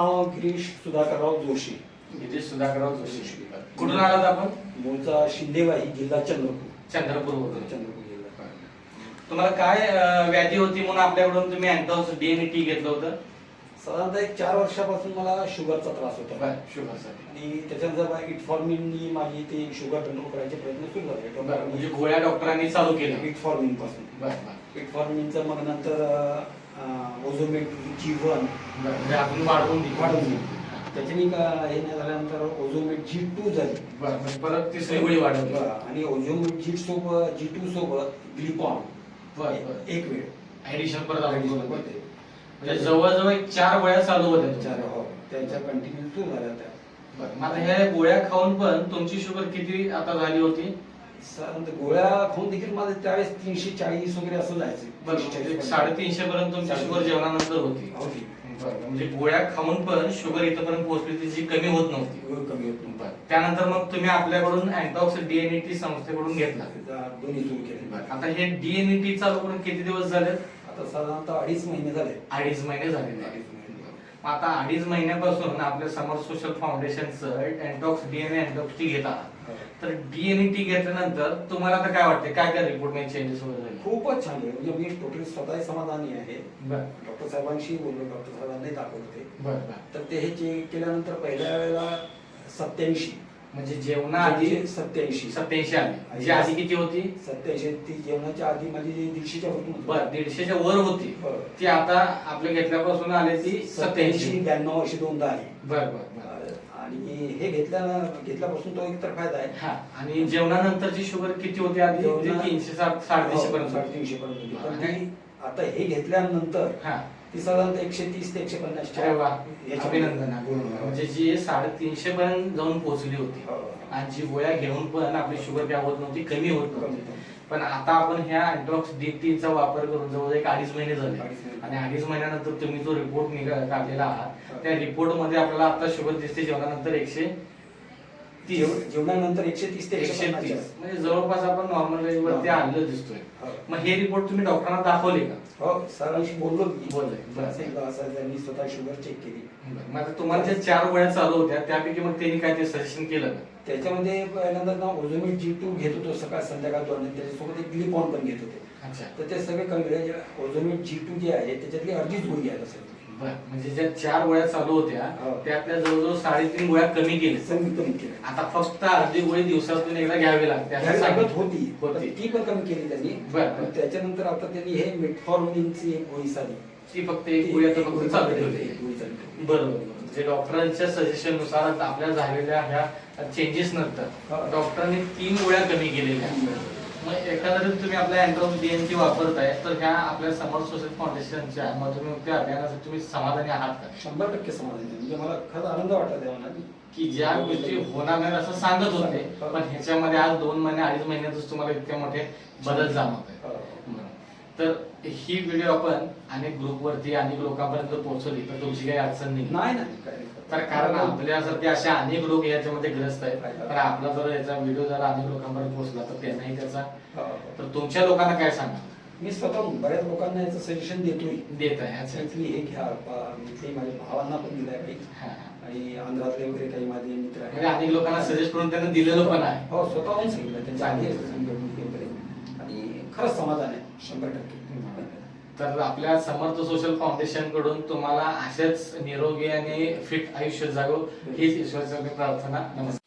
नाव गिरीश सुधाकरराव जोशी. गिरीश सुधाकरराव जोशी. कुठून आलात आपण? मूळचा शिंदेवाही, जिल्हा चंद्रपूर. चंद्रपूर जिल्हा. तुम्हाला काय व्याधी होती म्हणून आपल्याकडून तुम्ही अँटॉक्स डीएनटी घेतलं होतं? साधारणतः एक 4 वर्षापासून मला शुगरचा त्रास होता. शुगरसाठी. आणि त्याच्यानंतर इटफॉर्मिननी माझी ते शुगर कंट्रोल करायचे प्रयत्न सुरू झाले. म्हणजे गोळ्या डॉक्टरांनी चालू केल्या इटफॉर्मिन पासून. इटफॉर्मिनचं मग नंतर ओझोमेट G1 म्हणजे आपण वाढवून त्याच्यानी हे नाही झाल्यानंतर ओझोमेट G2 झाली. परत तिसरी गोळी वाढवली आणि ओझोमेट G2 सोबत ग्लिपॉन एक वेळ ऍडिशन परत म्हणजे जवळजवळ 4 गोळ्या चालू होत्या. त्यांच्या कंटिन्यू सुरू झाल्या त्या. मग आता ह्या गोळ्या खाऊन पण तुमची शुगर किती आता झाली होती? गोळ्या खाऊन देखील माझे त्यावेळेस 340 वगैरे असं जायचं. 350 पर्यंत तुमची शुगर जेवणानंतर होती. म्हणजे गोळ्या खाऊन पण शुगर इथपर्यंत पोहोचली होती जी कमी होत नव्हती. त्यानंतर मग तुम्ही आपल्याकडून अँटॉक्स डीएनटी संस्थेकडून घेतला. दोन्ही सुरू केले. आता हे डीएनटी चालू करून किती दिवस झाले? आता साधारणतः 2.5 महिने झाले. 2.5 महिने झाले. आता 2.5 महिन्यापासून आपल्या समर सोशल फाउंडेशनचं अँटॉक्स डीएनए अँटॉक्स टी घेता. तर डीएनटी घेतल्यानंतर तुम्हाला आता काय वाटते? काय काय रिपोर्ट मध्ये चेंजेस वगैरे झाले? खूपच छान आहे. म्हणजे मी टोटली स्वतः समाधानी आहे. डॉक्टर साहेबांशी बोललो, डॉक्टर साहेबांनी दाखवते. तर ते हे चेक केल्यानंतर पहिल्या वेळेला 87 म्हणजे जेवणाआधी 87 आली. जी आधी किती होती? 87. ती जेवणाच्या आधी माझी 150च्या वर 150च्या वर होती. ती आता आपल्या घेतल्यापासून आली ती 87, 92 अशी दोनदा आली. बरं. आणि हे घेतल्यापासून तो एक तर फायदा आहे. आणि जेवणानंतरची शुगर किती होती आधी? 300 350 पर्यंत. 350 पर्यंत. आता हे घेतल्यानंतर ती साधारणतः 130 ते 150. अभिनंदन. म्हणजे जी 350 पर्यंत जाऊन पोहोचली होती. आणि जी गोळ्या घेऊन पण आपली शुगर काय होत नव्हती, कमी होत नव्हती. पण आता आपण ह्या अँटॉक्स डीएनटीचा वापर करून जवळ 2.5 महिने झाले. आणि 2.5 महिन्यानंतर तुम्ही जो रिपोर्ट काढलेला आहात त्या रिपोर्ट मध्ये आपल्याला आता शुगर दिसते जेवणानंतर 130. जेवणानंतर 130 ते 130. म्हणजे जवळपास आपण नॉर्मल रेंज वरती आलेलं दिसतोय. मग हे रिपोर्ट तुम्ही डॉक्टरांना दाखवले का? हो, सरांशी बोललो. त्यांनी स्वतः शुगर चेक केली. मग आता तुम्हाला ज्या 4 गोळ्या चालू होत्या त्यापैकी मग त्यांनी काय ते सजेशन केलं का? त्याच्यामध्ये पहिल्यांदा ना ओझोमेट G2 घेत होतो सकाळ संध्याकाळ 2 आणि त्याच्यासोबत एक ग्लिपॉन पण घेत होते. तर ते सगळे कमी. ओझोमेट G2 जे आहे त्याच्यातली अर्धीच गोळी आहे सर. म्हणजे ज्या 4 गोळ्या चालू होत्या त्यातल्या जवळजवळ 3.5 गोळ्या कमी केल्या. आता फक्त अर्धी गोळी दिवसातून एकदा घ्यावी लागते सांगत होती. ती पण कमी केली त्यांनी. त्याच्यानंतर आता त्यांनी हे मेटफॉर्मिनची एक गोळी साधी, ती फक्त एक गोळी आता फक्त चालू ठेवली. बरोबर. म्हणजे डॉक्टरांच्या सजेशन नुसार आपल्या झालेल्या ह्या चेंजेस नंतर डॉक्टरांनी 3 गोळ्या कमी केलेल्या. मग एकंदरीत तुम्ही आपल्या अँटॉक्स डीएनटी वापरताय तर ह्या आपल्या समर सोशल फाउंडेशनच्या मधुमेह अभियानासाठी तुम्ही समाधानी आहात का? 100% समाधानी. म्हणजे मला खरंच आनंद वाटला तेव्हा की ज्या गोष्टी होणार नाही असं सांगत होते पण ह्याच्यामध्ये आज 2 महिने 2.5 महिन्यातच तुम्हाला इतके मोठे बदल जाणवत आहे. तर ही व्हिडिओ आपण अनेक ग्रुपवरती अनेक लोकांपर्यंत पोहोचवली तर तुमची काही अडचण नाही. तर कारण आपल्यासारखे असे अनेक लोक याच्यामध्ये ग्रस्त आहेत. तर आपला जर याचा व्हिडिओ जर अनेक लोकांपर्यंत पोहोचला तर त्यांनाही त्याचा. तर तुमच्या लोकांना काय सांगा? मी स्वतः बऱ्याच लोकांना याचं सजेशन देत आहे. हे घ्या. मी माझ्या भावांना पण दिलंय काही. आणि आंध्रातले वगैरे काही माझे मित्र आहेत. अनेक लोकांना सजेस्ट करून त्यांना दिलेलं पण आहे. हो, स्वतःहून सांगितलं त्यांच्या आधी आणि खरंच समाधान आहे 100%. तर आपल्या समर्थ सोशल फाउंडेशन कडून तुम्हाला असेच निरोगी आणि फिट आयुष्य जागो हीच ईश्वराची प्रार्थना. नमस्कार.